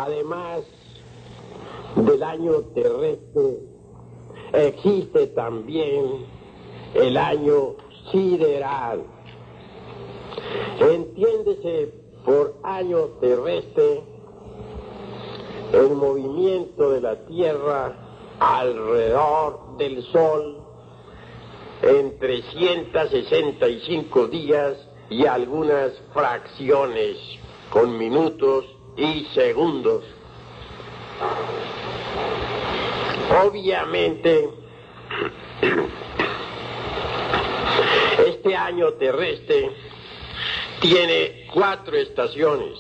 Además del año terrestre, existe también el año sideral. Entiéndese por año terrestre el movimiento de la Tierra alrededor del Sol en 365 días y algunas fracciones con minutos y segundos. Obviamente, este año terrestre tiene 4 estaciones: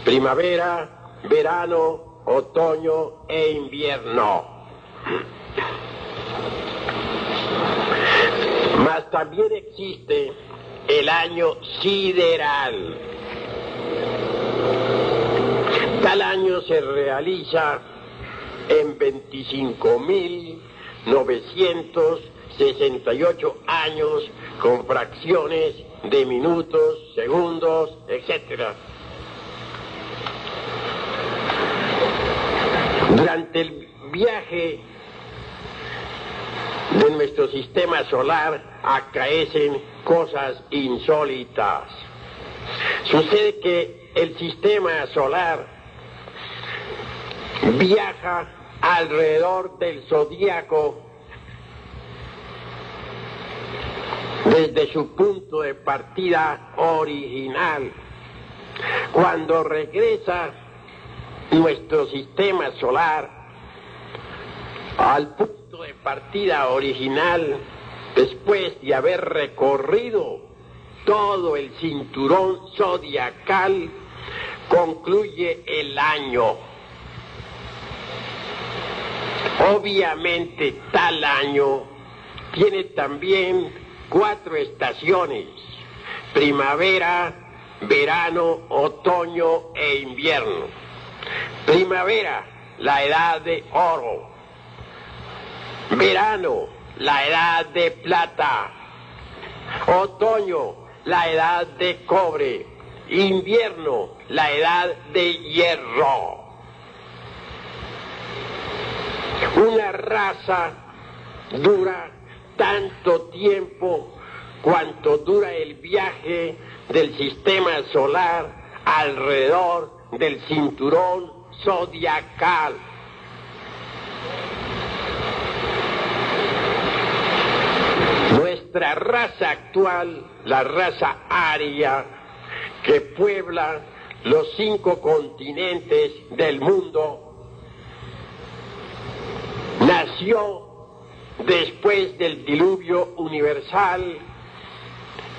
primavera, verano, otoño e invierno. Mas también existe el año sideral. Tal año se realiza en 25.968 años con fracciones de minutos, segundos, etc. Durante el viaje de nuestro sistema solar acaecen cosas insólitas. Sucede que el sistema solar viaja alrededor del zodíaco desde su punto de partida original. Cuando regresa nuestro sistema solar al punto de partida original, después de haber recorrido todo el cinturón zodiacal, concluye el año. Obviamente, tal año tiene también 4 estaciones: primavera, verano, otoño e invierno. Primavera, la edad de oro. Verano, la edad de plata. Otoño, la edad de cobre. Invierno, la edad de hierro. Una raza dura tanto tiempo cuanto dura el viaje del sistema solar alrededor del cinturón zodiacal. Nuestra raza actual, la raza aria, que puebla los 5 continentes del mundo, nació después del diluvio universal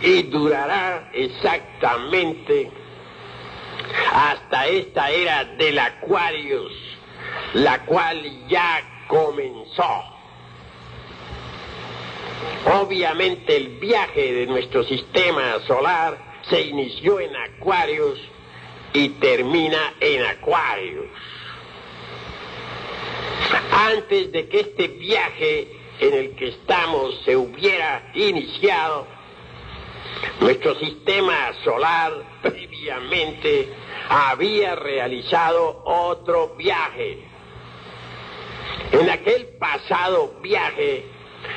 y durará exactamente hasta esta era del Aquarius, la cual ya comenzó. Obviamente el viaje de nuestro sistema solar se inició en Aquarius y termina en Aquarius. Antes de que este viaje en el que estamos se hubiera iniciado, nuestro sistema solar previamente había realizado otro viaje. En aquel pasado viaje,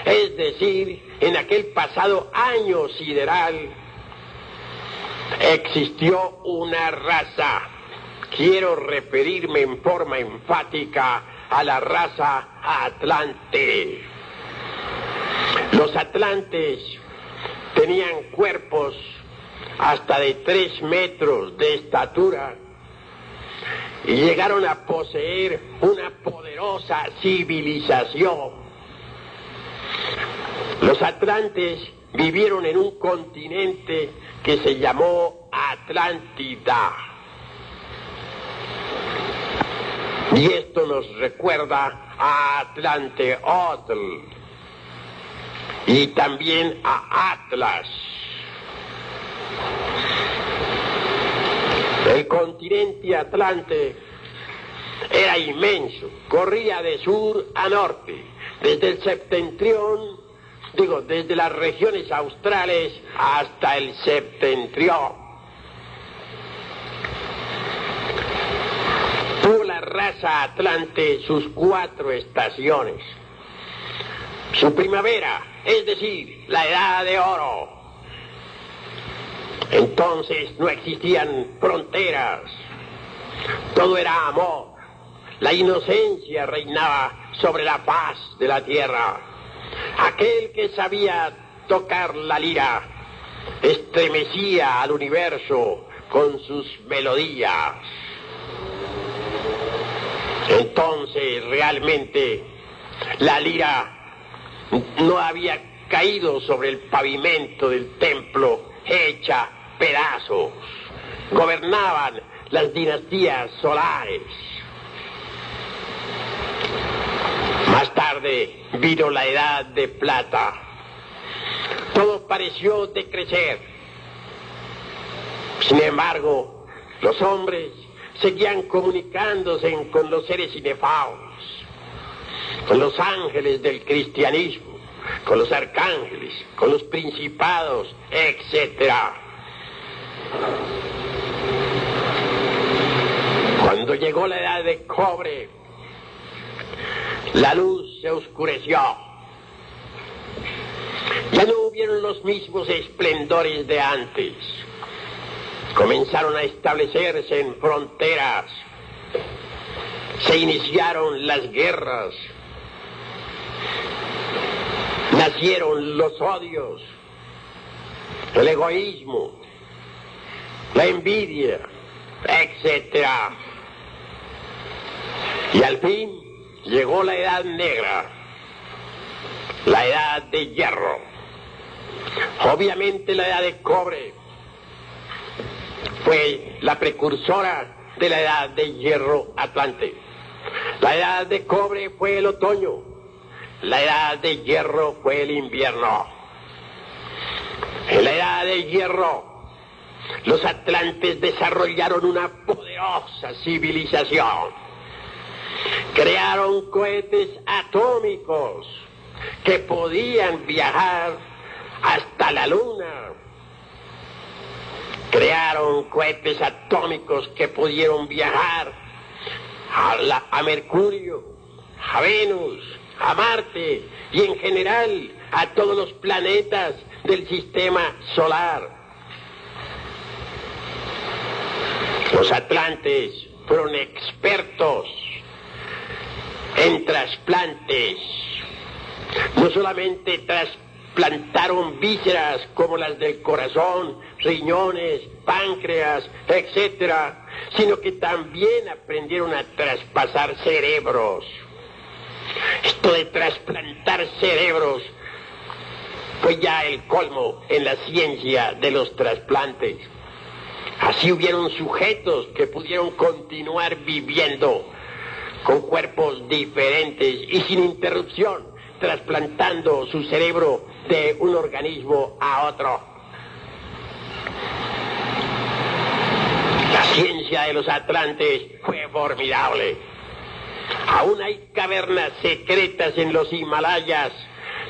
es decir, en aquel pasado año sideral, existió una raza. Quiero referirme en forma enfática a la raza atlante. Los atlantes tenían cuerpos hasta de 3 metros de estatura y llegaron a poseer una poderosa civilización. Los atlantes vivieron en un continente que se llamó Atlántida. Y esto nos recuerda a Atlanteotl y también a Atlas. El continente atlante era inmenso, corría de sur a norte, desde el septentrión, desde las regiones australes hasta el septentrión. raza atlante sus 4 estaciones. Su primavera, es decir, la edad de oro. Entonces no existían fronteras, todo era amor, la inocencia reinaba sobre la faz de la tierra. Aquel que sabía tocar la lira estremecía al universo con sus melodías. Entonces realmente la lira no había caído sobre el pavimento del templo hecha pedazos. Gobernaban las dinastías solares. Más tarde vino la edad de plata. Todo pareció decrecer. Sin embargo, los hombres seguían comunicándose con los seres inefables, con los ángeles del cristianismo, con los arcángeles, con los principados, etc. Cuando llegó la edad de cobre, la luz se oscureció. Ya no hubieron los mismos esplendores de antes. Comenzaron a establecerse en fronteras. Se iniciaron las guerras. Nacieron los odios, el egoísmo, la envidia, etc. Y al fin llegó la edad negra, la edad de hierro. Obviamente la edad de cobre fue la precursora de la edad de hierro atlante. La edad de cobre fue el otoño, la edad de hierro fue el invierno. En la edad de hierro, los atlantes desarrollaron una poderosa civilización. Crearon cohetes atómicos que podían viajar hasta la luna. Crearon cohetes atómicos que pudieron viajar a Mercurio, a Venus, a Marte y en general a todos los planetas del sistema solar. Los atlantes fueron expertos en trasplantes. No solamente trasplantaron vísceras como las del corazón, riñones, páncreas, etc., sino que también aprendieron a traspasar cerebros. Esto de trasplantar cerebros fue ya el colmo en la ciencia de los trasplantes. Así hubieron sujetos que pudieron continuar viviendo con cuerpos diferentes y sin interrupción, trasplantando su cerebro de un organismo a otro. La ciencia de los atlantes fue formidable. Aún hay cavernas secretas en los Himalayas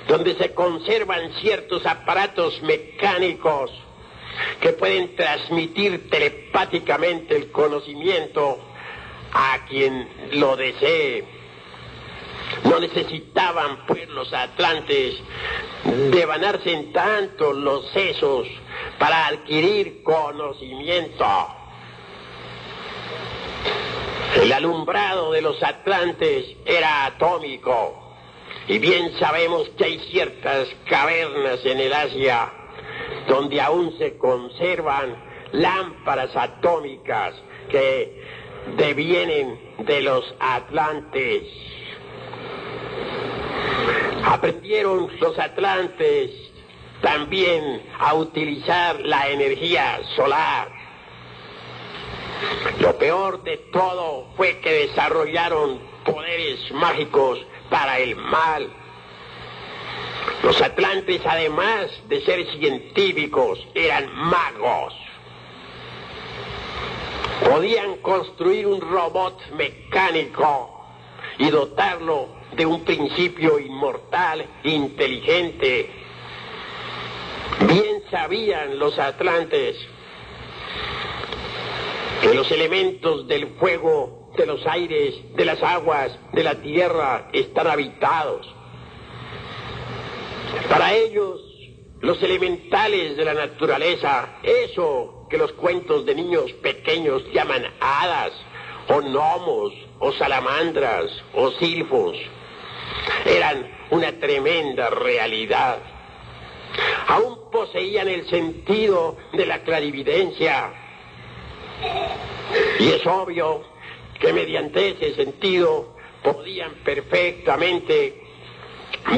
donde se conservan ciertos aparatos mecánicos que pueden transmitir telepáticamente el conocimiento a quien lo desee. No necesitaban pues los atlantes devanarse en tanto los sesos para adquirir conocimiento. El alumbrado de los atlantes era atómico, y bien sabemos que hay ciertas cavernas en el Asia donde aún se conservan lámparas atómicas que devienen de los atlantes. Aprendieron los atlantes también a utilizar la energía solar. Lo peor de todo fue que desarrollaron poderes mágicos para el mal. Los atlantes, además de ser científicos, eran magos. Podían construir un robot mecánico y dotarlo de un principio inmortal, inteligente. Bien sabían los atlantes que los elementos del fuego, de los aires, de las aguas, de la tierra están habitados. Para ellos, los elementales de la naturaleza, eso que los cuentos de niños pequeños llaman hadas, o gnomos, o salamandras, o silfos, eran una tremenda realidad. Aún poseían el sentido de la clarividencia, y es obvio que mediante ese sentido podían perfectamente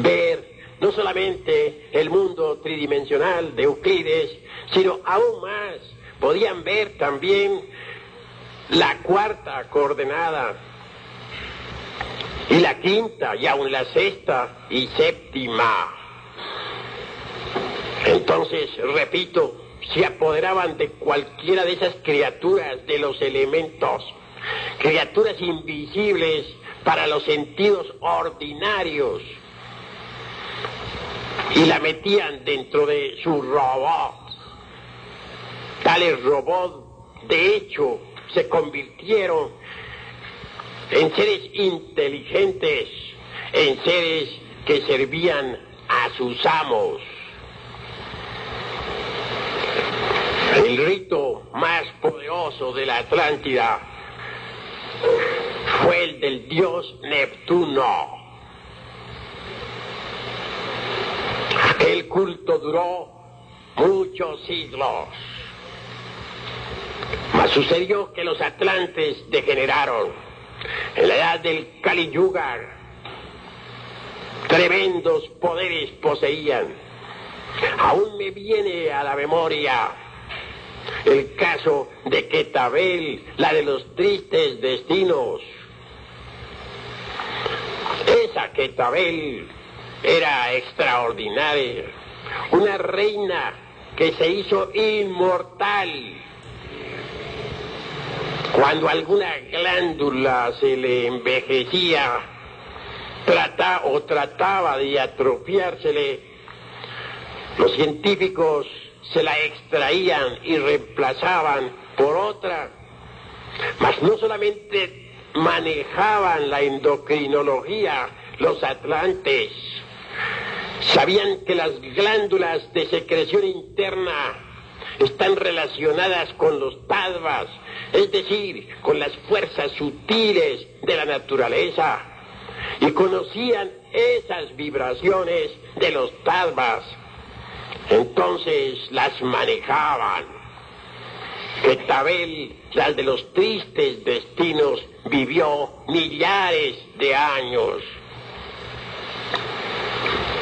ver no solamente el mundo tridimensional de Euclides, sino aún más, podían ver también la cuarta coordenada, y la quinta, y aún la sexta y séptima. Entonces, repito, se apoderaban de cualquiera de esas criaturas de los elementos, criaturas invisibles para los sentidos ordinarios, y la metían dentro de su robot. Tales robots, de hecho, se convirtieron en seres inteligentes, en seres que servían a sus amos. El rito más poderoso de la Atlántida fue el del dios Neptuno. Aquel culto duró muchos siglos. Mas sucedió que los atlantes degeneraron. En la edad del Kali Yuga, tremendos poderes poseían. Aún me viene a la memoria el caso de Quetabel, la de los tristes destinos. Esa Quetabel era extraordinaria, una reina que se hizo inmortal. Cuando alguna glándula se le envejecía, trataba de atrofiársele, los científicos se la extraían y reemplazaban por otra. Mas no solamente manejaban la endocrinología los atlantes, sabían que las glándulas de secreción interna están relacionadas con los tadvas, es decir, con las fuerzas sutiles de la naturaleza, y conocían esas vibraciones de los tadvas. Entonces las manejaban. Quetabel, la de los tristes destinos, vivió millares de años.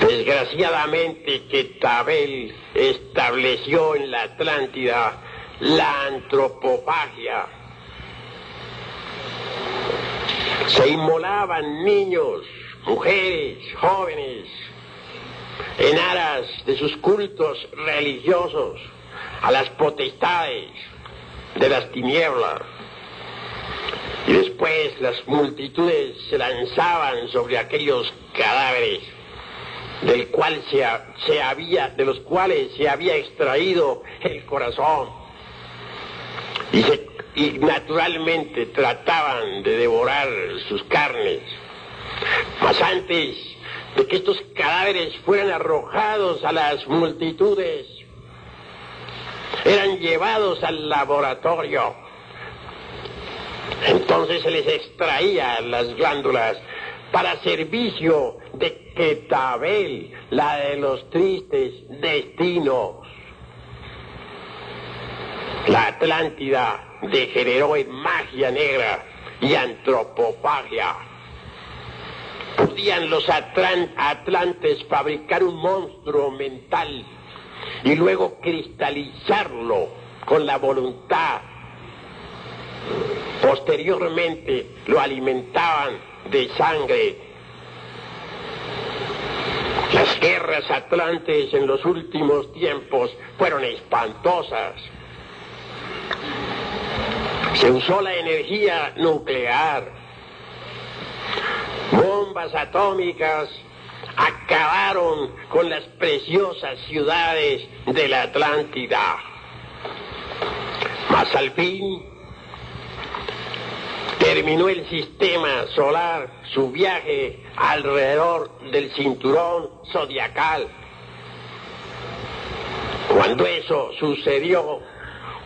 Desgraciadamente, Quetabel estableció en la Atlántida la antropofagia. Se inmolaban niños, mujeres, jóvenes, en aras de sus cultos religiosos a las potestades de las tinieblas. Y después las multitudes se lanzaban sobre aquellos cadáveres de los cuales se había extraído el corazón, y naturalmente trataban de devorar sus carnes. Mas antes de que estos cadáveres fueran arrojados a las multitudes, eran llevados al laboratorio. Entonces se les extraía las glándulas para servicio de Quetabel, la de los tristes destinos. La Atlántida degeneró en magia negra y antropofagia. Podían los atlantes fabricar un monstruo mental y luego cristalizarlo con la voluntad. Posteriormente lo alimentaban de sangre. Las guerras atlantes en los últimos tiempos fueron espantosas. Se usó la energía nuclear. Bombas atómicas acabaron con las preciosas ciudades de la Atlántida. Mas al fin, terminó el sistema solar su viaje alrededor del cinturón zodiacal. Cuando eso sucedió,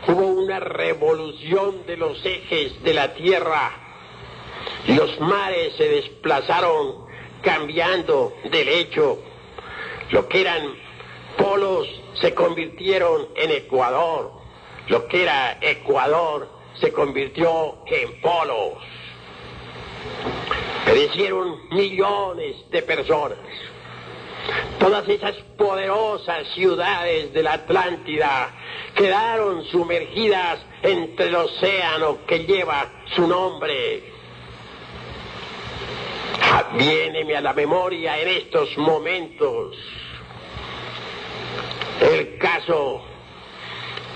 hubo una revolución de los ejes de la Tierra. Los mares se desplazaron cambiando de lecho. Lo que eran polos se convirtieron en Ecuador. Lo que era Ecuador se convirtió en polos. Perecieron millones de personas. Todas esas poderosas ciudades de la Atlántida quedaron sumergidas entre el océano que lleva su nombre. Viéneme a la memoria en estos momentos el caso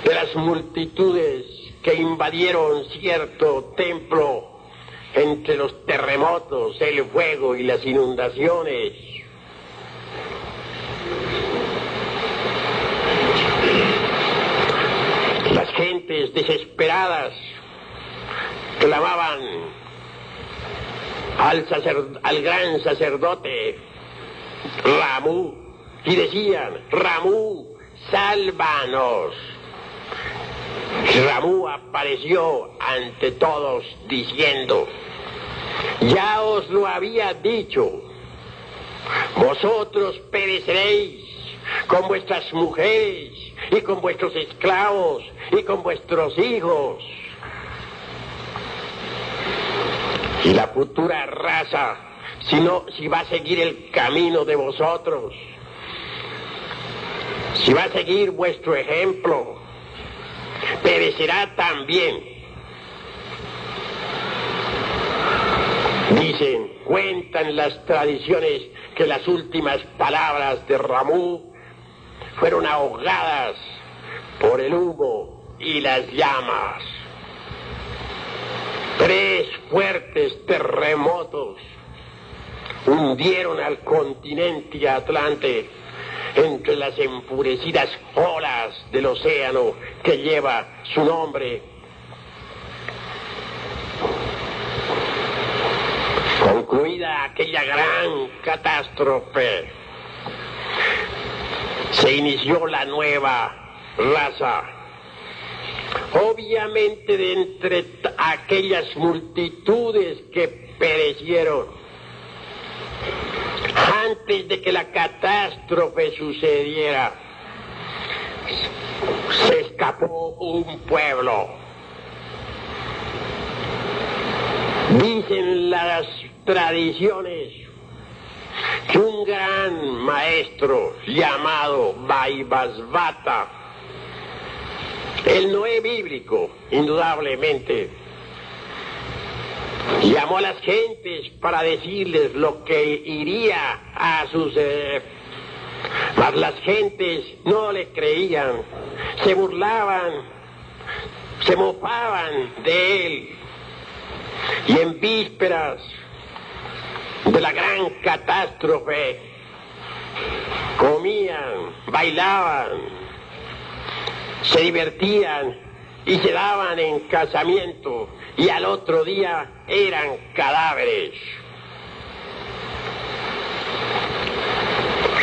de las multitudes que invadieron cierto templo entre los terremotos, el fuego y las inundaciones. Las gentes desesperadas clamaban al gran sacerdote Ramú y decían: Ramú, sálvanos. Ramú apareció ante todos diciendo: ya os lo había dicho, vosotros pereceréis con vuestras mujeres y con vuestros esclavos y con vuestros hijos. Y la futura raza, si va a seguir el camino de vosotros, si va a seguir vuestro ejemplo, perecerá también. Dicen, cuentan las tradiciones que las últimas palabras de Ramú fueron ahogadas por el humo y las llamas. 3 fuertes terremotos hundieron al continente Atlante entre las enfurecidas olas del océano que lleva su nombre. Concluida aquella gran catástrofe, se inició la nueva raza. Obviamente de entre aquellas multitudes que perecieron, antes de que la catástrofe sucediera, se escapó un pueblo. Dicen las tradiciones que un gran maestro llamado Vaivasvata, el Noé bíblico, indudablemente, llamó a las gentes para decirles lo que iría a suceder. Mas las gentes no le creían, se burlaban, se mofaban de él. Y en vísperas de la gran catástrofe, comían, bailaban, se divertían y se daban en casamiento, y al otro día eran cadáveres.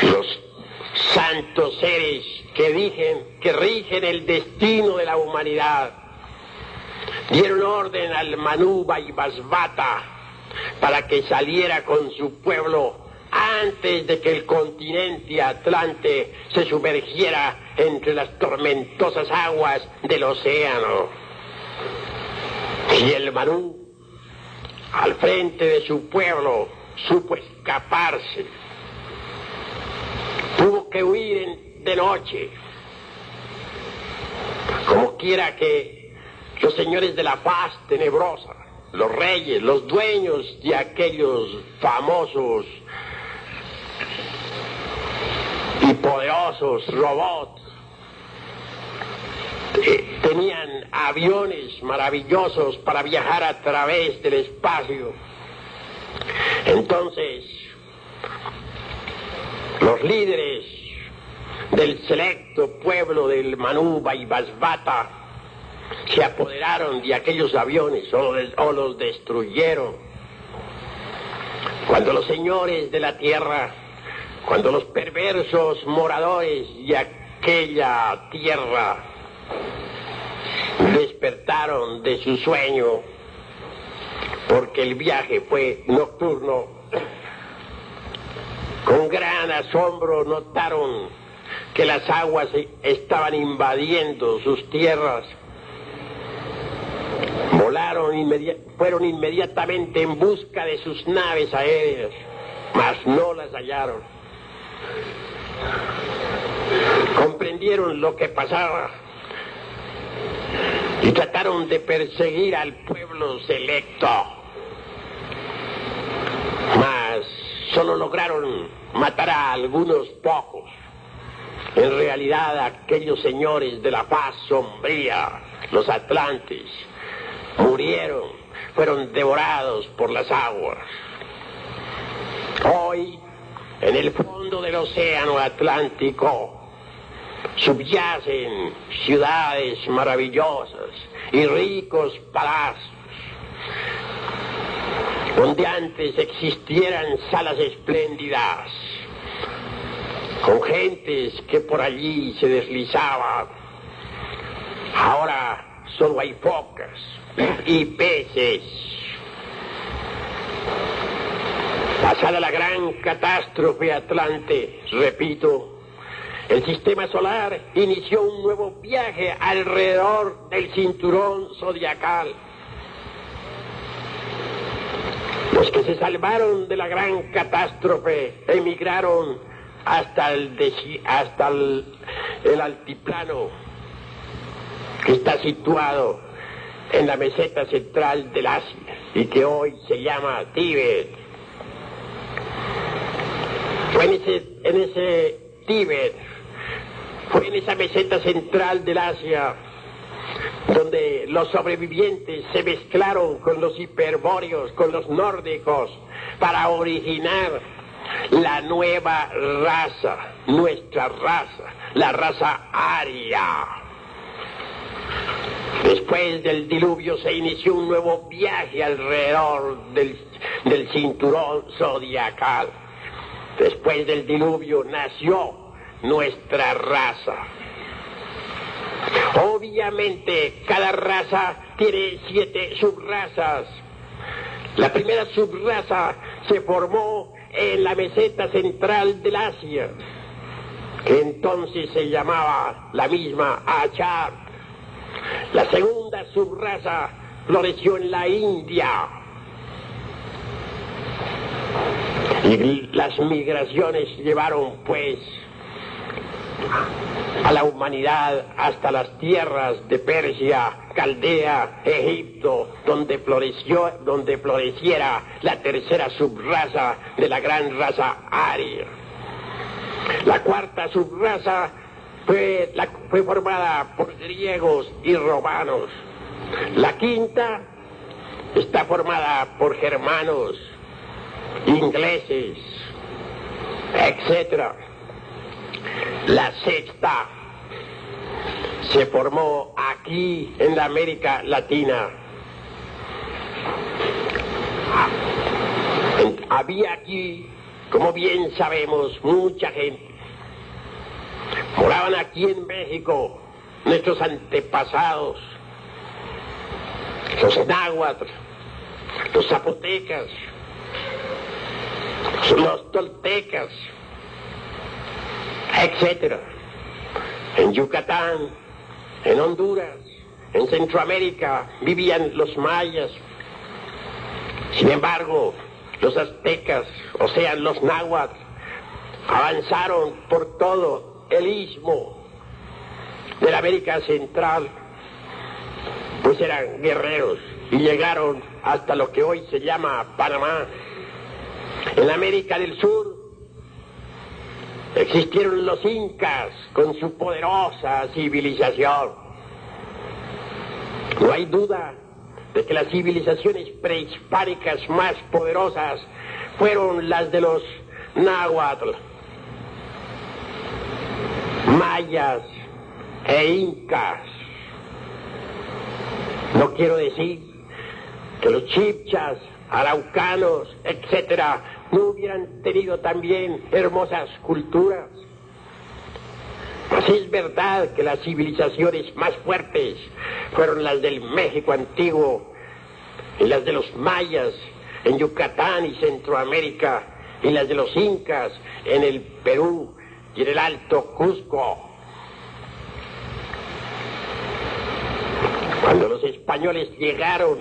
Los santos seres que rigen el destino de la humanidad dieron orden al Manú Vaivasvata para que saliera con su pueblo antes de que el continente Atlante se sumergiera entre las tormentosas aguas del océano. Y el Manú, al frente de su pueblo, supo escaparse. Tuvo que huir de noche. Como quiera que los señores de la paz tenebrosa, los reyes, los dueños de aquellos famosos y poderosos robots, tenían aviones maravillosos para viajar a través del espacio. Entonces, los líderes del selecto pueblo del Manú Vaivasvata se apoderaron de aquellos aviones o los destruyeron. Cuando los señores de la tierra, cuando los perversos moradores de aquella tierra despertaron de su sueño, porque el viaje fue nocturno, con gran asombro notaron que las aguas estaban invadiendo sus tierras. Fueron inmediatamente en busca de sus naves aéreas, mas no las hallaron. Comprendieron lo que pasaba y trataron de perseguir al pueblo selecto, mas solo lograron matar a algunos pocos. En realidad, aquellos señores de la paz sombría, los atlantes, murieron, fueron devorados por las aguas. Hoy, en el fondo del océano Atlántico, subyacen ciudades maravillosas y ricos palacios, donde antes existieran salas espléndidas, con gentes que por allí se deslizaban. Ahora solo hay focas y peces. Pasada la gran catástrofe Atlante, repito, el sistema solar inició un nuevo viaje alrededor del cinturón zodiacal. Los que se salvaron de la gran catástrofe emigraron hasta el altiplano que está situado en la meseta central del Asia y que hoy se llama Tíbet. Fue en ese Tíbet, fue en esa meseta central del Asia donde los sobrevivientes se mezclaron con los hiperbóreos, con los nórdicos, para originar la nueva raza, nuestra raza, la raza aria. Después del diluvio se inició un nuevo viaje alrededor del cinturón zodiacal. Después del diluvio nació nuestra raza. Obviamente, cada raza tiene 7 subrazas. La primera subraza se formó en la meseta central del Asia, que entonces se llamaba la misma Achar. La segunda subraza floreció en la India. Y las migraciones llevaron, pues, a la humanidad hasta las tierras de Persia, Caldea, Egipto, donde floreciera la tercera subraza de la gran raza aria. La cuarta subraza fue formada por griegos y romanos. La quinta está formada por germanos, ingleses, etc. La sexta se formó aquí en la América Latina. Había aquí, como bien sabemos, mucha gente. Moraban aquí en México nuestros antepasados, los náhuatl, los zapotecas, los toltecas, etc. En Yucatán, en Honduras, en Centroamérica vivían los mayas. Sin embargo, los aztecas, o sea, los náhuatl, avanzaron por todo el istmo de la América Central, pues eran guerreros y llegaron hasta lo que hoy se llama Panamá. En la América del Sur existieron los incas con su poderosa civilización. No hay duda de que las civilizaciones prehispánicas más poderosas fueron las de los náhuatl, mayas e incas. No quiero decir que los chibchas, araucanos, etcétera, no hubieran tenido también hermosas culturas. Pues es verdad que las civilizaciones más fuertes fueron las del México antiguo y las de los mayas en Yucatán y Centroamérica y las de los incas en el Perú y en el Alto Cusco. Cuando los españoles llegaron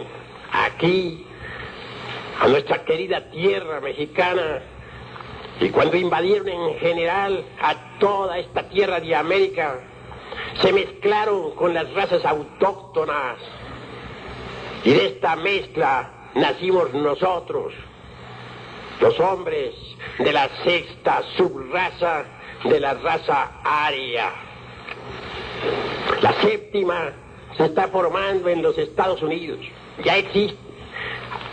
aquí, a nuestra querida tierra mexicana, y cuando invadieron en general a toda esta tierra de América, se mezclaron con las razas autóctonas, y de esta mezcla nacimos nosotros, los hombres de la sexta subraza de la raza aria. La séptima se está formando en los Estados Unidos, ya existe.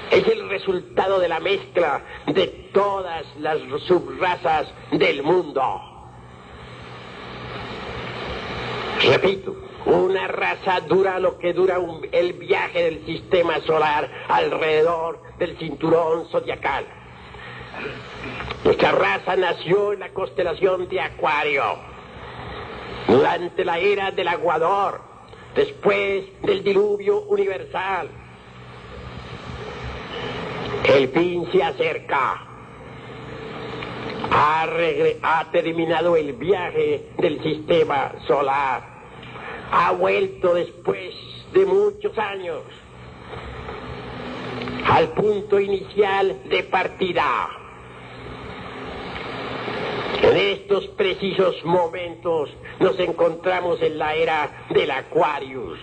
Es el resultado de la mezcla de todas las subrazas del mundo. Repito, una raza dura lo que dura el viaje del sistema solar alrededor del cinturón zodiacal. Nuestra raza nació en la constelación de Acuario, durante la era del aguador, después del diluvio universal. El fin se acerca. Ha terminado el viaje del sistema solar. Ha vuelto después de muchos años al punto inicial de partida. En estos precisos momentos nos encontramos en la era del Aquarius.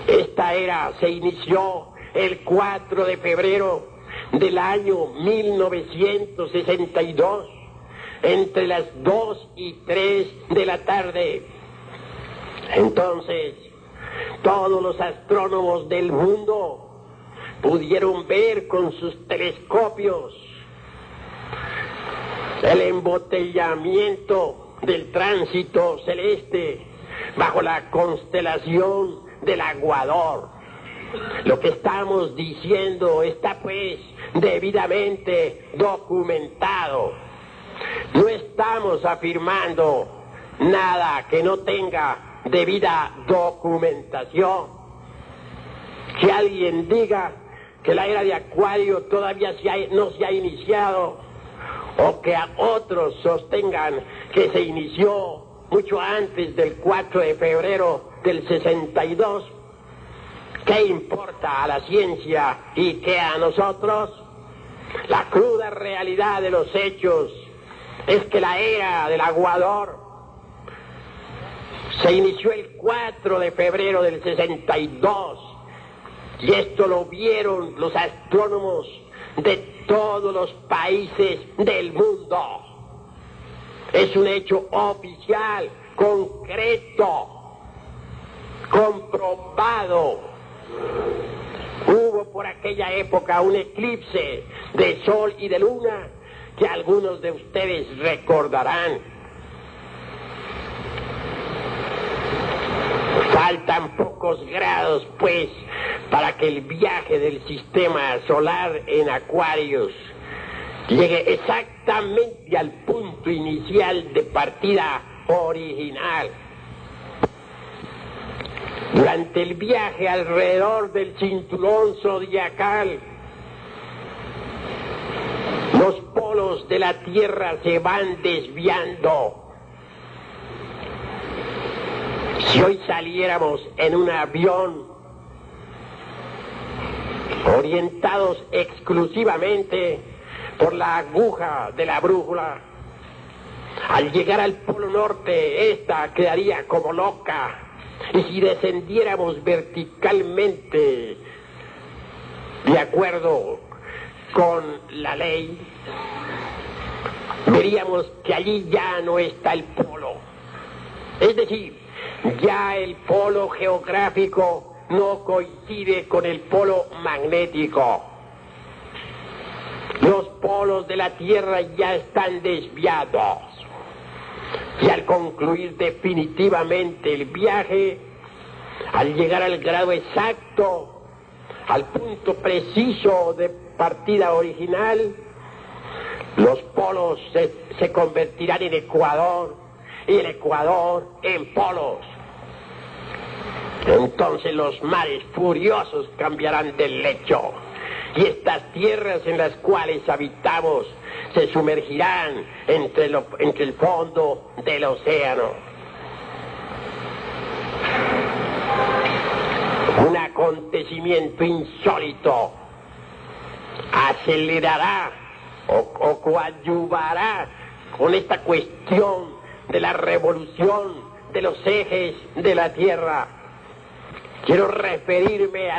Esta era se inició el 4 de febrero del año 1962, entre las 2 y 3 de la tarde. Entonces, todos los astrónomos del mundo pudieron ver con sus telescopios el embotellamiento del tránsito celeste bajo la constelación del Aguador. Lo que estamos diciendo está pues debidamente documentado. No estamos afirmando nada que no tenga debida documentación. Que alguien diga que la era de Acuario todavía no se ha iniciado, o que a otros sostengan que se inició mucho antes del 4 de febrero del 62, ¿qué importa a la ciencia y qué a nosotros? La cruda realidad de los hechos es que la era del aguador se inició el 4 de febrero del 62, y esto lo vieron los astrónomos de todos los países del mundo. Es un hecho oficial, concreto, comprobado. Hubo por aquella época un eclipse de sol y de luna que algunos de ustedes recordarán. Faltan pocos grados, pues, para que el viaje del sistema solar en Aquarius llegue exactamente al punto inicial de partida original. Durante el viaje alrededor del cinturón zodiacal, los polos de la Tierra se van desviando. Si hoy saliéramos en un avión orientados exclusivamente por la aguja de la brújula, al llegar al polo norte, esta quedaría como loca. Y si descendiéramos verticalmente, de acuerdo con la ley, veríamos que allí ya no está el polo. Es decir, ya el polo geográfico no coincide con el polo magnético. Los polos de la Tierra ya están desviados. Y al concluir definitivamente el viaje, al llegar al grado exacto, al punto preciso de partida original, los polos se convertirán en Ecuador y el Ecuador en polos. Entonces los mares furiosos cambiarán de lecho y estas tierras en las cuales habitamos se sumergirán entre el fondo del océano. Un acontecimiento insólito acelerará o coadyuvará con esta cuestión de la revolución de los ejes de la Tierra. Quiero referirme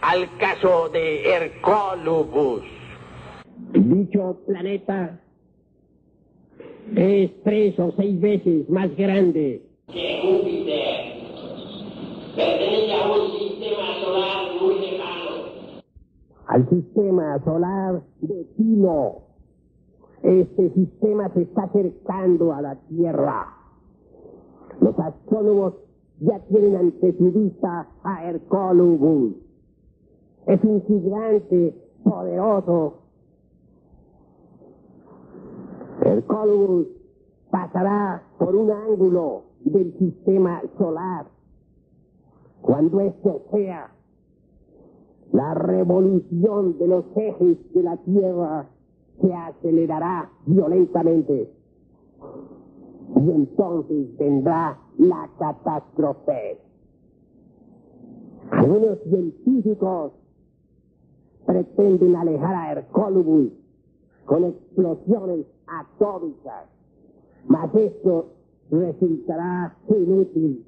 al caso de Hercólubus. Dicho planeta es 3 o 6 veces más grande que Júpiter. Pertenece a un sistema solar muy lejano. Al sistema solar de Tino. Este sistema se está acercando a la Tierra. Los astrónomos ya tienen ante su vista a Hercólubus. Es un gigante poderoso. Hercólubus pasará por un ángulo del sistema solar. Cuando esto sea, la revolución de los ejes de la Tierra se acelerará violentamente. Y entonces vendrá la catástrofe. Algunos científicos pretenden alejar a Hercólubus con explosiones atómicas, mas esto resultará inútil.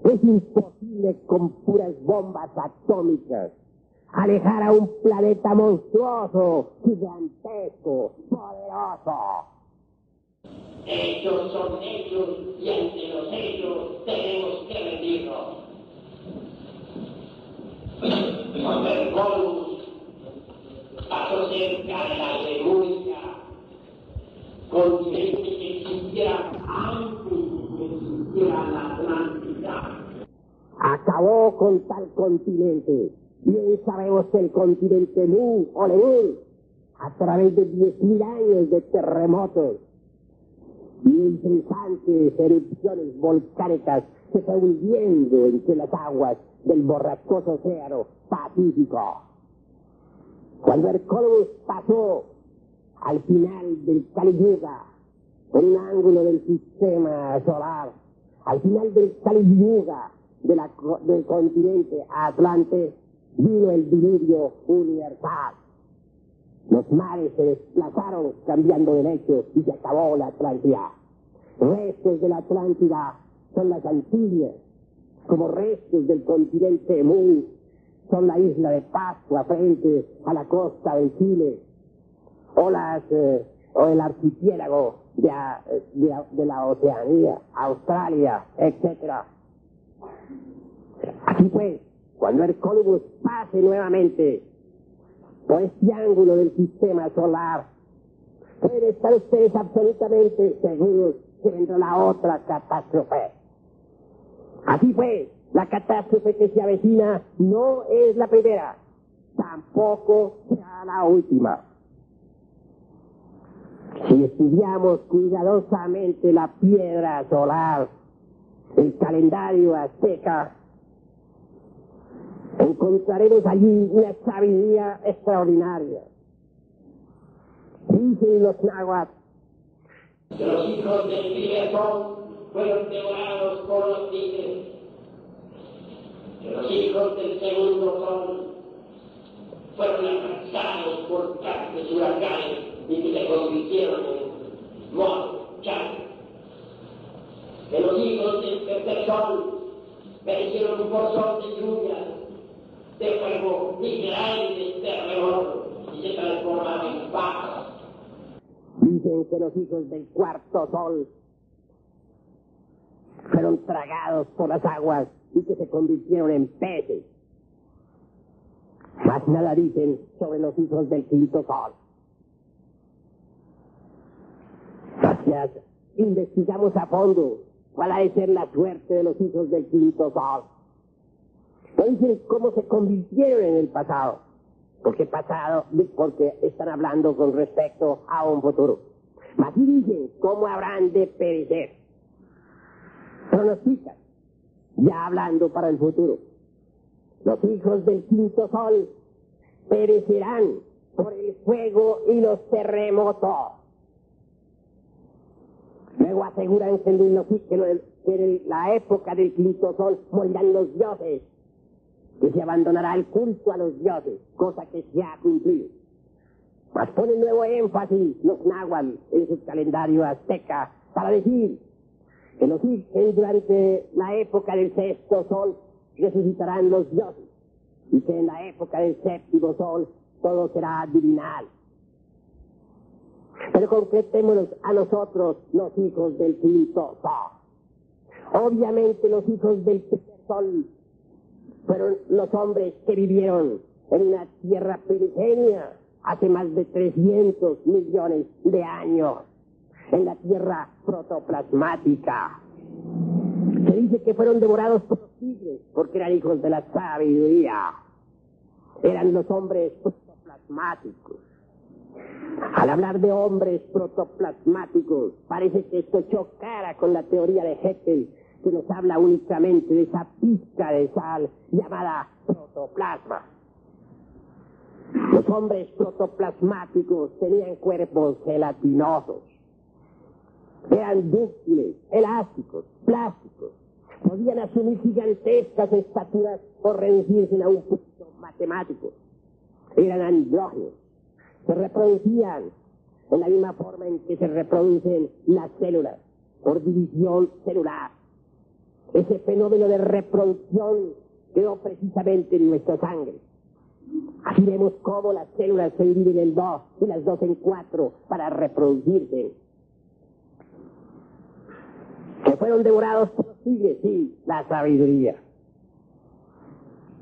Es imposible con puras bombas atómicas alejar a un planeta monstruoso, gigantesco, poderoso. Hechos son hechos y ante los hechos tenemos que rendirnos. Cuando Hercólubus pasó cerca de la Lemúrica, continente que existiera antes de que existiera la Atlántida, acabó con tal continente. Bien sabemos que el continente Mu o Lemur, a través de 10.000 años de terremotos y incessantes erupciones volcánicas, se está hundiendo entre las aguas del borrascoso océano Pacífico. Cuando Hercólubus pasó al final del Kali Yuga, por un ángulo del sistema solar, al final del Kali Yuga del continente Atlante, vino el diluvio universal. Los mares se desplazaron cambiando de lecho y se acabó la Atlántida. Restos de la Atlántida son las Antillas, como restos del continente Mu son la isla de Pascua frente a la costa del Chile, o el archipiélago de la Oceanía, Australia, etc. Así pues, cuando Hercólubus pase nuevamente por este ángulo del sistema solar, pueden estar ustedes absolutamente seguros que vendrá la otra catástrofe. Así pues, la catástrofe que se avecina no es la primera, tampoco será la última. Si estudiamos cuidadosamente la piedra solar, el calendario azteca, encontraremos allí una sabiduría extraordinaria. Dicen los náhuatl que los hijos del primer sol fueron devorados por los tigres, que los hijos del segundo sol fueron arrasados por fuertes huracanes y que se convirtieron en monos, charcos, que los hijos del tercer sol perecieron por sol de lluvias, de fuego y grandes terremotos y se transformaron en pájaros. Dicen que los hijos del cuarto sol fueron tragados por las aguas y que se convirtieron en peces. Más nada dicen sobre los hijos del quinto sol. Gracias. Investigamos a fondo cuál ha de ser la suerte de los hijos del quinto sol. Entonces, ¿cómo se convirtieron en el pasado? Porque están hablando con respecto a un futuro. Así dicen, ¿cómo habrán de perecer? Pronostican, ya hablando para el futuro. Los hijos del quinto sol perecerán por el fuego y los terremotos. Luego aseguran que en la época del quinto sol morirán los dioses, que se abandonará el culto a los dioses, cosa que se ha cumplido. Mas ponen nuevo énfasis los náhuatl en su calendario azteca para decir que durante la época del sexto sol resucitarán los dioses y que en la época del séptimo sol todo será divinal. Pero concretémonos a nosotros, los hijos del quinto sol. Obviamente los hijos del tercer sol fueron los hombres que vivieron en una tierra primigenia hace más de 300 millones de años, en la tierra protoplasmática. Se dice que fueron devorados por los tigres porque eran hijos de la sabiduría. Eran los hombres protoplasmáticos. Al hablar de hombres protoplasmáticos, parece que esto chocara con la teoría de Haeckel, que nos habla únicamente de esa pizca de sal llamada protoplasma. Los hombres protoplasmáticos tenían cuerpos gelatinosos. Eran dúctiles, elásticos, plásticos. Podían asumir gigantescas estaturas o reducirse a un punto matemático. Eran andrógenos. Se reproducían en la misma forma en que se reproducen las células, por división celular. Ese fenómeno de reproducción quedó precisamente en nuestra sangre. Así vemos cómo las células se dividen en dos y las dos en cuatro para reproducirse. Que fueron devorados por los tigres, sí, la sabiduría.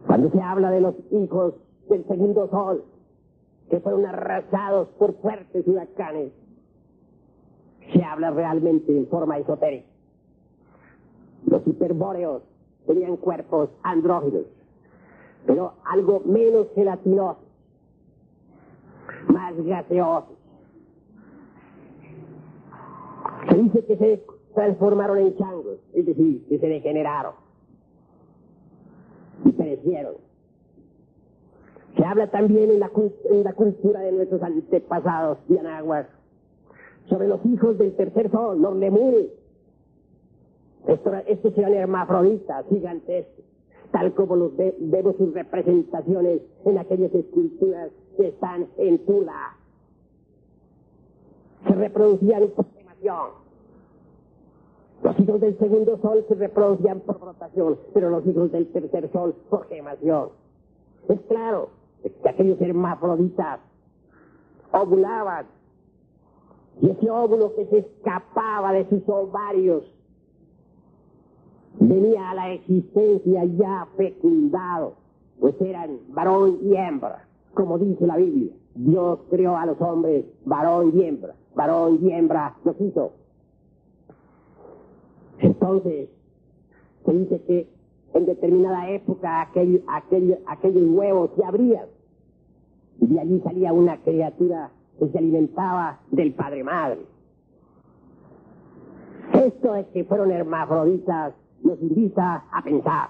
Cuando se habla de los hijos del segundo sol, que fueron arrasados por fuertes huracanes, se habla realmente en forma esotérica. Los hiperbóreos tenían cuerpos andróginos, pero algo menos gelatinosos, más gaseosos. Se dice que se transformaron en changos, es decir, que se degeneraron y perecieron. Se habla también en la cultura de nuestros antepasados yanaguas sobre los hijos del tercer sol, los lemures. Estos eran hermafroditas gigantescos, tal como vemos sus representaciones en aquellas esculturas que están en Tula. Se reproducían por gemación. Los hijos del segundo sol se reproducían por rotación, pero los hijos del tercer sol por gemación. Es claro que aquellos hermafroditas ovulaban, y ese óvulo que se escapaba de sus ovarios venía a la existencia ya fecundado, pues eran varón y hembra, como dice la Biblia. Dios creó a los hombres varón y hembra los hizo. Entonces, se dice que en determinada época aquellos huevos se abrían y de allí salía una criatura que se alimentaba del padre madre. Esto de que fueron hermafroditas nos invita a pensar.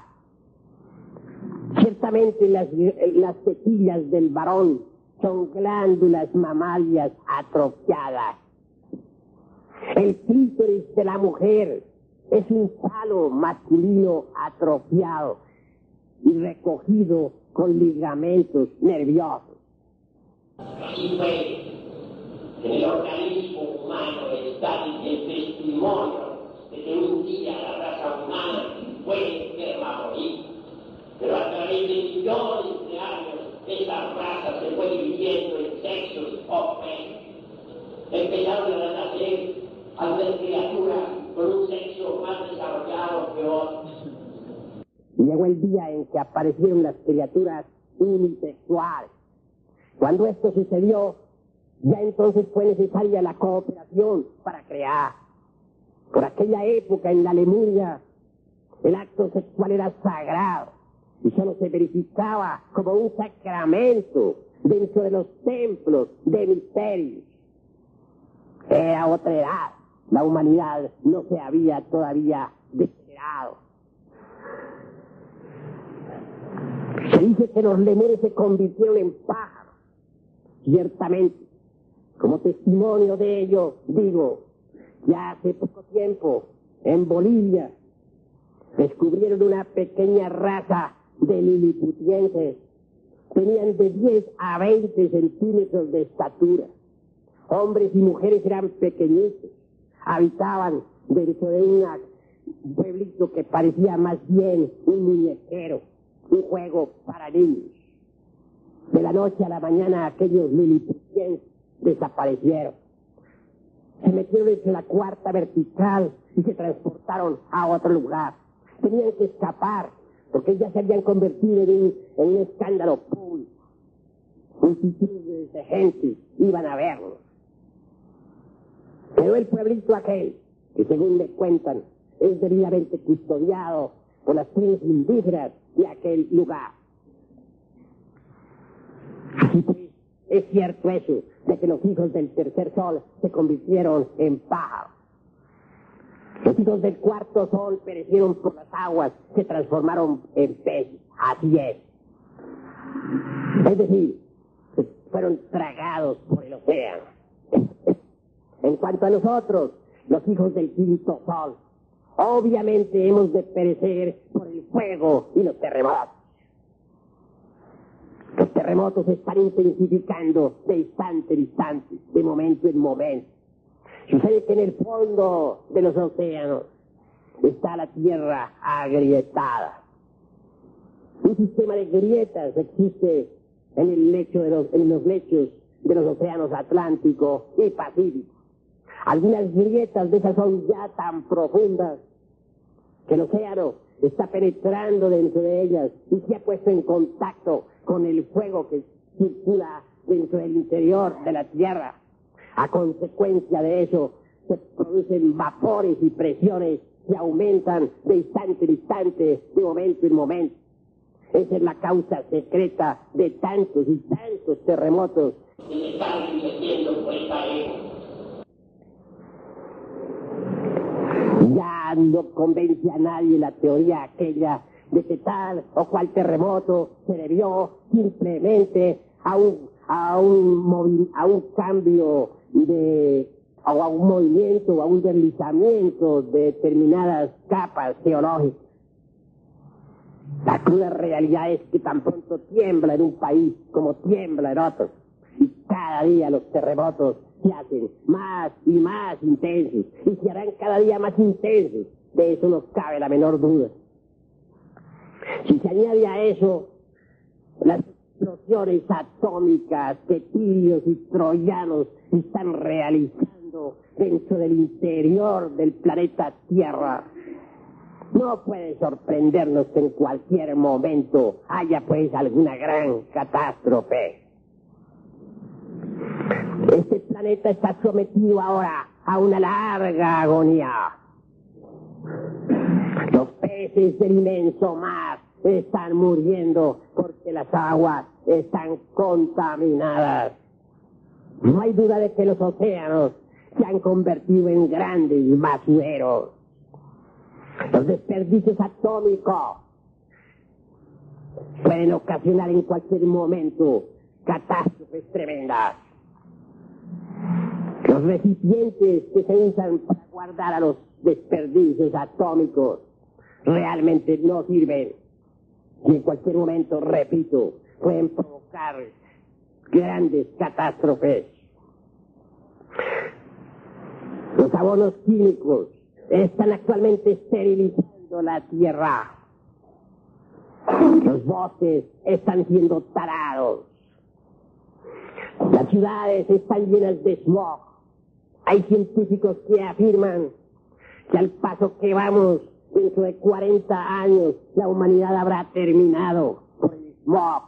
Ciertamente las tetillas del varón son glándulas mamarias atrofiadas. El clítoris de la mujer es un palo masculino atrofiado y recogido con ligamentos nerviosos. Así fue que en el organismo humano está el testimonio de que un día la raza humana fue hermafrodita, pero a través de millones de años esa raza se fue dividiendo en sexos opuestos. Empezaron a nacer algunas criaturas con un sexo más desarrollado que otros. Llegó el día en que aparecieron las criaturas unisexuales. Cuando esto sucedió, ya entonces fue necesaria la cooperación para crear. Por aquella época en la Lemuria, el acto sexual era sagrado y solo se verificaba como un sacramento dentro de los templos de misterios. Era otra edad. La humanidad no se había todavía degenerado. Se dice que los lemures se convirtieron en pájaros. Ciertamente, como testimonio de ello, digo, ya hace poco tiempo, en Bolivia, descubrieron una pequeña raza de liliputienses. Tenían de 10 a 20 centímetros de estatura. Hombres y mujeres eran pequeñitos. Habitaban dentro de un pueblito que parecía más bien un muñequero, un juego para niños. De la noche a la mañana aquellos liliputienses desaparecieron. Se metieron entre la cuarta vertical y se transportaron a otro lugar. Tenían que escapar porque ya se habían convertido en un escándalo público. Multitudes de gente iban a verlos. Pero el pueblito aquel, que según me cuentan, es debidamente custodiado por las tribus indígenas de aquel lugar. Así pues, es cierto eso, de que los hijos del tercer sol se convirtieron en pájaros. Los hijos del cuarto sol perecieron por las aguas, se transformaron en peces. Así es. Es decir, fueron tragados por el océano. En cuanto a nosotros, los hijos del quinto sol, obviamente hemos de perecer por el fuego y los terremotos. Los terremotos se están intensificando de instante en instante, de momento en momento. Sucede que en el fondo de los océanos está la tierra agrietada. Un sistema de grietas existe en los lechos de los océanos Atlántico y Pacífico. Algunas grietas de esas son ya tan profundas que el océano está penetrando dentro de ellas y se ha puesto en contacto con el fuego que circula dentro del interior de la tierra. A consecuencia de eso se producen vapores y presiones que aumentan de instante en instante, de momento en momento. Esa es la causa secreta de tantos y tantos terremotos que están sucediendo por esta época. Ya no convence a nadie la teoría aquella de que tal o cual terremoto se debió simplemente a un cambio o a un movimiento o a un deslizamiento de determinadas capas geológicas. La cruda realidad es que tan pronto tiembla en un país como tiembla en otro, y cada día los terremotos se hacen más y más intensos, y se harán cada día más intensos. De eso no cabe la menor duda. Si se añade a eso las explosiones atómicas que tirios y troyanos están realizando dentro del interior del planeta Tierra, no puede sorprendernos que en cualquier momento haya pues alguna gran catástrofe. Este planeta está sometido ahora a una larga agonía. Los peces del inmenso mar están muriendo porque las aguas están contaminadas. No hay duda de que los océanos se han convertido en grandes basureros. Los desperdicios atómicos pueden ocasionar en cualquier momento catástrofes tremendas. Los recipientes que se usan para guardar a los desperdicios atómicos realmente no sirven. Y en cualquier momento, repito, pueden provocar grandes catástrofes. Los abonos químicos están actualmente esterilizando la tierra. Los bosques están siendo talados. Las ciudades están llenas de smog. Hay científicos que afirman que al paso que vamos, dentro de 40 años, la humanidad habrá terminado por el smog.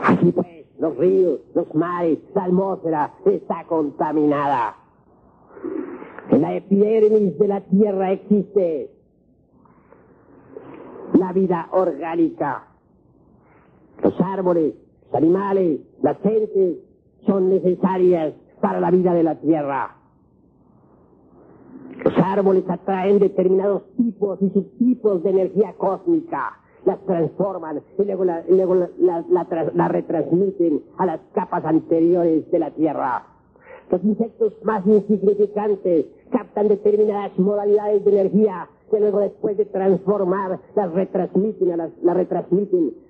Así pues, los ríos, los mares, la atmósfera está contaminada. En la epidermis de la Tierra existe la vida orgánica. Los árboles, los animales, las gentes son necesarias para la vida de la Tierra. Los árboles atraen determinados tipos y subtipos de energía cósmica, las transforman y luego la retransmiten a las capas anteriores de la Tierra. Los insectos más insignificantes captan determinadas modalidades de energía que luego, después de transformar, las retransmiten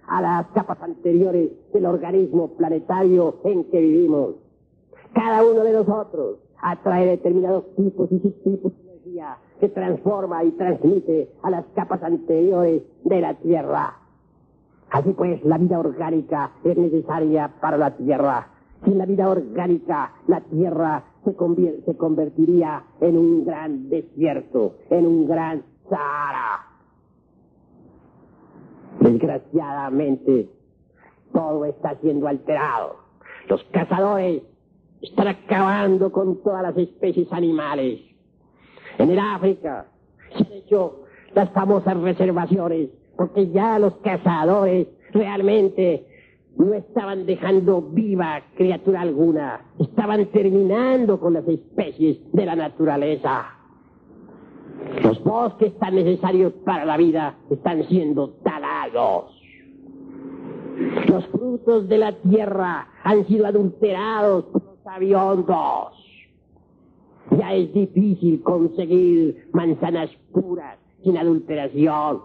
a las capas anteriores del organismo planetario en que vivimos. Cada uno de nosotros atrae determinados tipos y subtipos de energía que transforma y transmite a las capas anteriores de la Tierra. Así pues, la vida orgánica es necesaria para la Tierra. Sin la vida orgánica, la Tierra se convertiría en un gran desierto, en un gran Sahara. Desgraciadamente, todo está siendo alterado. Los cazadores están acabando con todas las especies animales. En el África se han hecho las famosas reservaciones, porque ya los cazadores realmente no estaban dejando viva criatura alguna, estaban terminando con las especies de la naturaleza. Los bosques tan necesarios para la vida están siendo talados. Los frutos de la tierra han sido adulterados por los aviondos. Ya es difícil conseguir manzanas puras sin adulteración.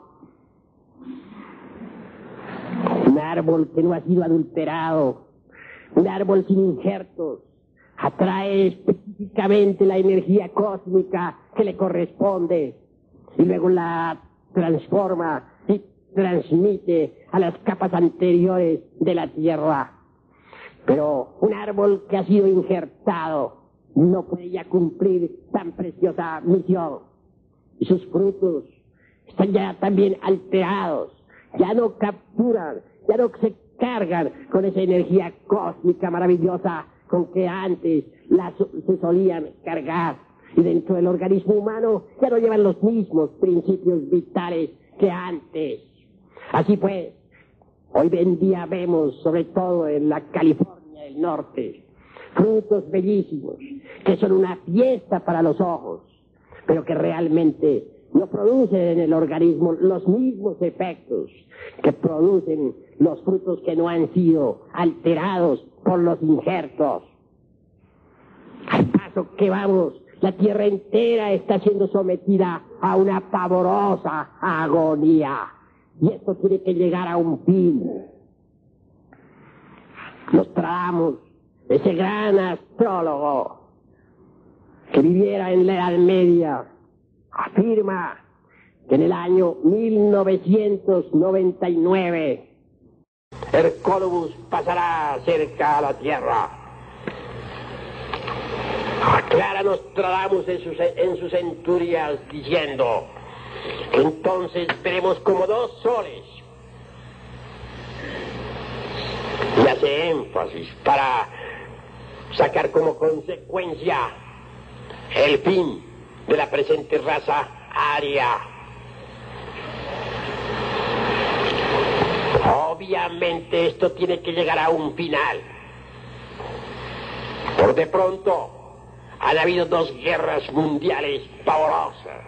Un árbol que no ha sido adulterado, un árbol sin injertos, atrae específicamente la energía cósmica que le corresponde y luego la transforma y transmite a las capas anteriores de la tierra. Pero un árbol que ha sido injertado no puede ya cumplir tan preciosa misión y sus frutos están ya también alterados, ya no capturan, ya no se cargan con esa energía cósmica maravillosa con que antes se solían cargar, y dentro del organismo humano ya no llevan los mismos principios vitales que antes. Así pues, hoy en día vemos, sobre todo en la California del Norte, frutos bellísimos que son una fiesta para los ojos, pero que realmente no producen en el organismo los mismos efectos que producen los frutos que no han sido alterados por los injertos. Al paso que vamos, la tierra entera está siendo sometida a una pavorosa agonía, y esto tiene que llegar a un fin. Nostradamus, ese gran astrólogo que viviera en la Edad Media, afirma que en el año 1999 Hercólogos pasará cerca a la tierra. Aclara Nostradamus en sus centurias diciendo que entonces veremos como dos soles, y hace énfasis para sacar como consecuencia el fin de la presente raza aria. Obviamente esto tiene que llegar a un final. Por de pronto han habido dos guerras mundiales pavorosas.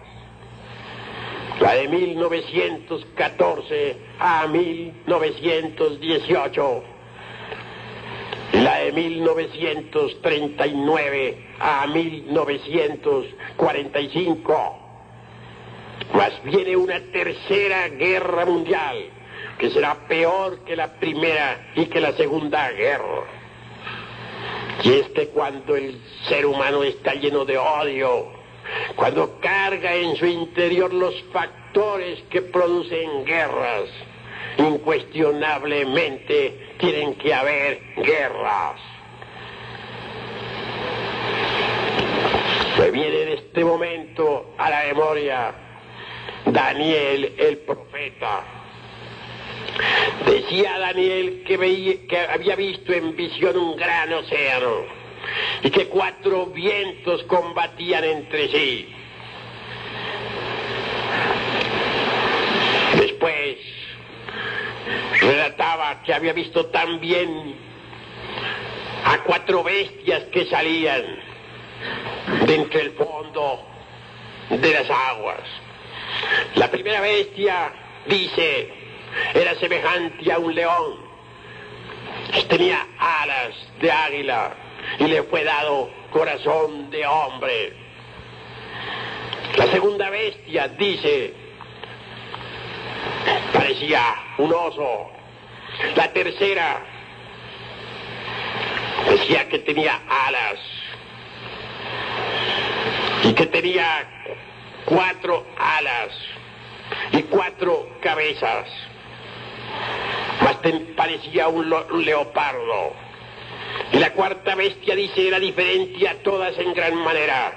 La de 1914 a 1918. La de 1939 a 1945. Mas viene una tercera guerra mundial, que será peor que la primera y que la segunda guerra. Y es que cuando el ser humano está lleno de odio, cuando carga en su interior los factores que producen guerras, incuestionablemente tienen que haber guerras. Me viene en este momento a la memoria Daniel el profeta. Decía Daniel que había visto en visión un gran océano, y que 4 vientos combatían entre sí. Después relataba que había visto también a 4 bestias que salían de entre el fondo de las aguas. La primera bestia, dice, era semejante a un león. Tenía alas de águila y le fue dado corazón de hombre. La segunda bestia, dice, parecía un oso. La tercera decía que tenía alas y que tenía 4 alas y 4 cabezas. Más parecía un leopardo. Y la cuarta bestia, dice, era diferente a todas en gran manera.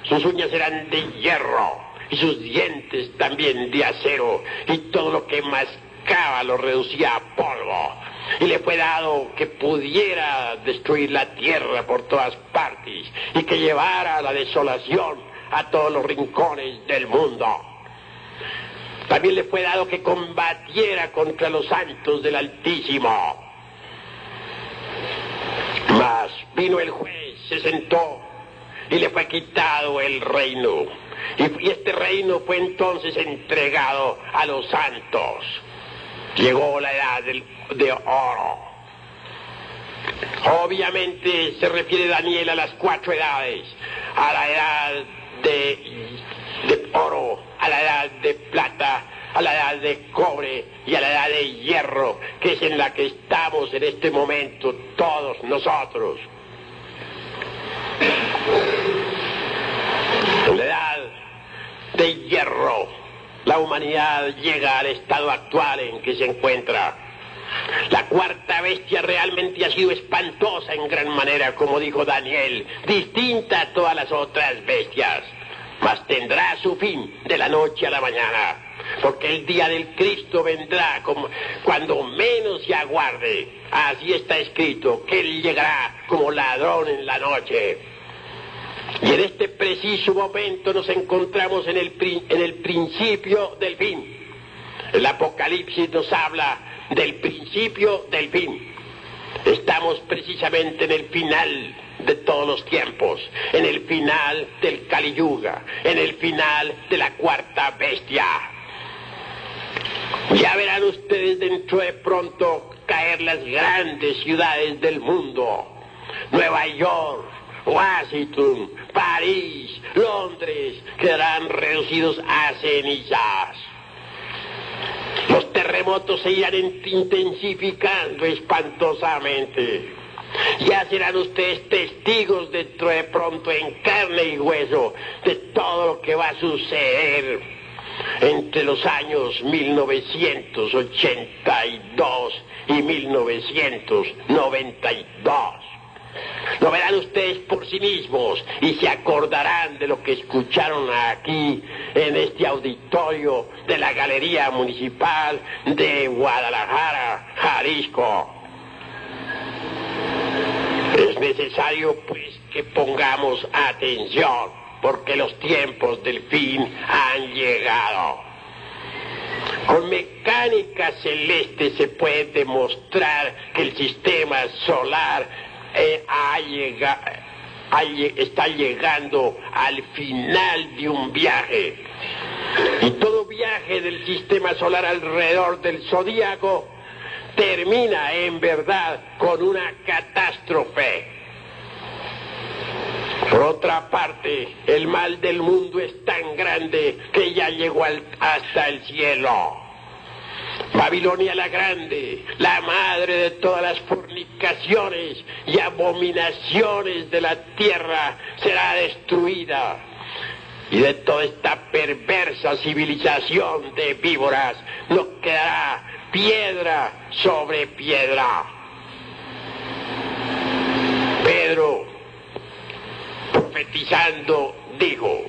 Sus uñas eran de hierro y sus dientes también de acero, y todo lo que mascaba lo reducía a polvo. Y le fue dado que pudiera destruir la tierra por todas partes y que llevara la desolación a todos los rincones del mundo. También le fue dado que combatiera contra los santos del Altísimo. Mas vino el juez, se sentó y le fue quitado el reino. Y este reino fue entonces entregado a los santos. Llegó la edad de oro. Obviamente se refiere Daniel a las 4 edades, a la edad de oro, a la edad de plata, a la edad de cobre y a la edad de hierro, que es en la que estamos en este momento todos nosotros. En la edad de hierro, la humanidad llega al estado actual en que se encuentra. La cuarta bestia realmente ha sido espantosa en gran manera, como dijo Daniel, distinta a todas las otras bestias, mas tendrá su fin de la noche a la mañana, porque el día del Cristo vendrá cuando menos se aguarde. Así está escrito, que Él llegará como ladrón en la noche. Y en este preciso momento nos encontramos en el principio del fin. El Apocalipsis nos habla del principio del fin. Estamos precisamente en el final de todos los tiempos, en el final del Kali Yuga, en el final de la cuarta bestia. Ya verán ustedes dentro de pronto caer las grandes ciudades del mundo: Nueva York, Washington, París, Londres, quedarán reducidos a cenizas. Los terremotos se irán intensificando espantosamente. Ya serán ustedes testigos dentro de pronto en carne y hueso de todo lo que va a suceder entre los años 1982 y 1992. Lo verán ustedes por sí mismos y se acordarán de lo que escucharon aquí en este auditorio de la Galería Municipal de Guadalajara, Jalisco. Es necesario pues que pongamos atención, porque los tiempos del fin han llegado. Con mecánica celeste se puede demostrar que el sistema solar está llegando al final de un viaje. Y todo viaje del sistema solar alrededor del zodíaco termina en verdad con una catástrofe. Por otra parte, el mal del mundo es tan grande que ya llegó hasta el cielo. Babilonia la Grande, la madre de todas las fornicaciones y abominaciones de la tierra, será destruida. Y de toda esta perversa civilización de víboras no quedará piedra sobre piedra. Pedro, profetizando, dijo: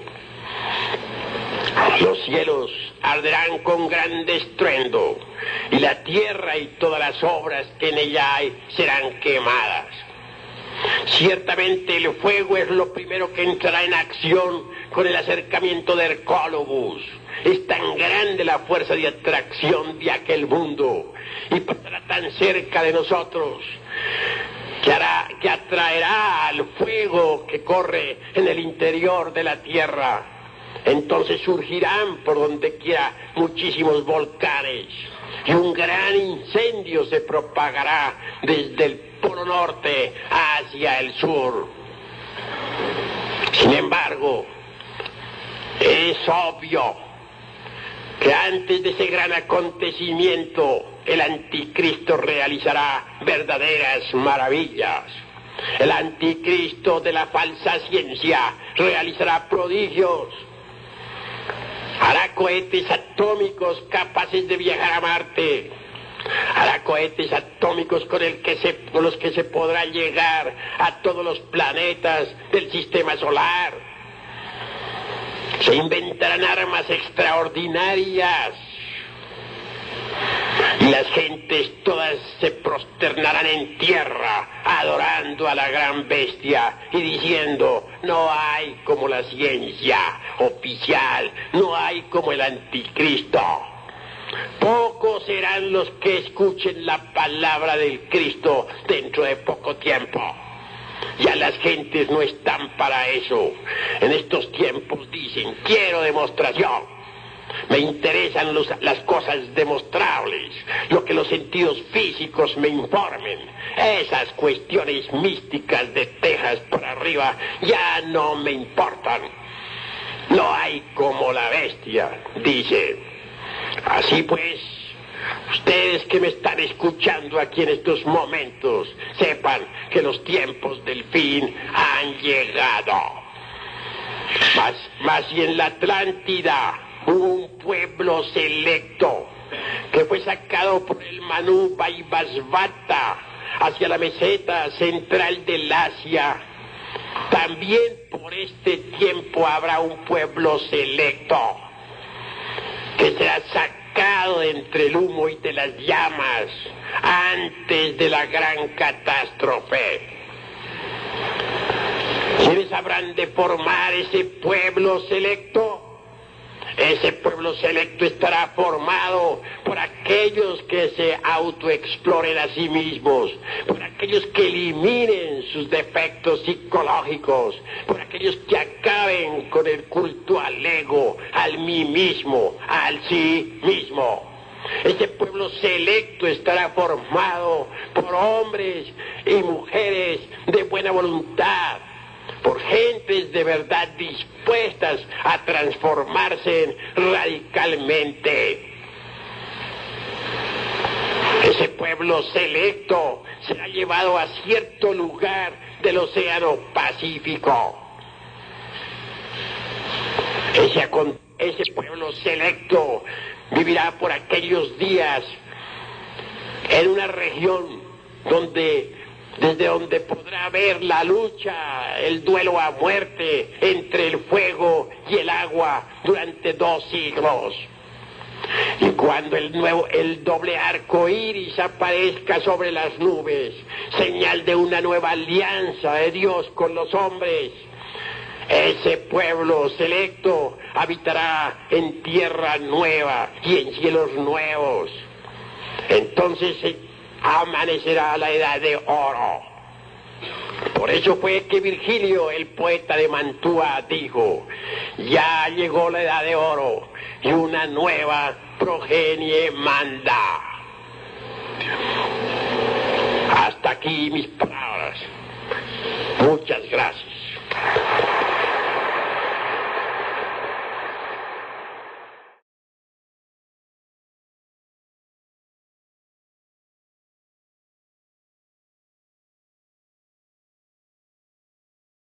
los cielos arderán con grande estruendo, y la tierra y todas las obras que en ella hay serán quemadas. Ciertamente el fuego es lo primero que entrará en acción con el acercamiento de Hercólogos. Es tan grande la fuerza de atracción de aquel mundo y pasará tan cerca de nosotros que atraerá al fuego que corre en el interior de la tierra. Entonces surgirán por donde quiera muchísimos volcanes y un gran incendio se propagará desde el polo norte hacia el sur. Sin embargo, es obvio que antes de ese gran acontecimiento el anticristo realizará verdaderas maravillas. El anticristo de la falsa ciencia realizará prodigios. Hará cohetes atómicos capaces de viajar a Marte. Hará cohetes atómicos con los que se podrá llegar a todos los planetas del sistema solar. Se inventarán armas extraordinarias y las gentes todas se prosternarán en tierra adorando a la gran bestia y diciendo: no hay como la ciencia oficial, no hay como el anticristo. Pocos serán los que escuchen la palabra del Cristo dentro de poco tiempo. Ya las gentes no están para eso. En estos tiempos dicen: quiero demostración. Me interesan las cosas demostrables, lo que los sentidos físicos me informen. Esas cuestiones místicas de Texas para arriba ya no me importan. No hay como la bestia, dice. Así pues, ustedes que me están escuchando aquí en estos momentos, sepan que los tiempos del fin han llegado. Mas y en la Atlántida hubo un pueblo selecto que fue sacado por el Manú Vaivasvata hacia la meseta central del Asia. También por este tiempo habrá un pueblo selecto que será sacado de entre el humo y de las llamas antes de la gran catástrofe. ¿Quiénes habrán de formar ese pueblo selecto? Ese pueblo selecto estará formado por aquellos que se autoexploren a sí mismos, por aquellos que eliminen sus defectos psicológicos, por aquellos que acaben con el culto al ego, al mí mismo, al sí mismo. Ese pueblo selecto estará formado por hombres y mujeres de buena voluntad, por gentes de verdad dispuestas a transformarse radicalmente. Ese pueblo selecto será llevado a cierto lugar del Océano Pacífico. Ese pueblo selecto vivirá por aquellos días en una región desde donde podrá ver la lucha, el duelo a muerte entre el fuego y el agua durante 2 siglos. Y cuando el doble arco iris aparezca sobre las nubes, señal de una nueva alianza de Dios con los hombres, ese pueblo selecto habitará en tierra nueva y en cielos nuevos. Entonces amanecerá la edad de oro. Por eso fue que Virgilio, el poeta de Mantua, dijo: ya llegó la edad de oro y una nueva progenie manda. Hasta aquí mis palabras. Muchas gracias.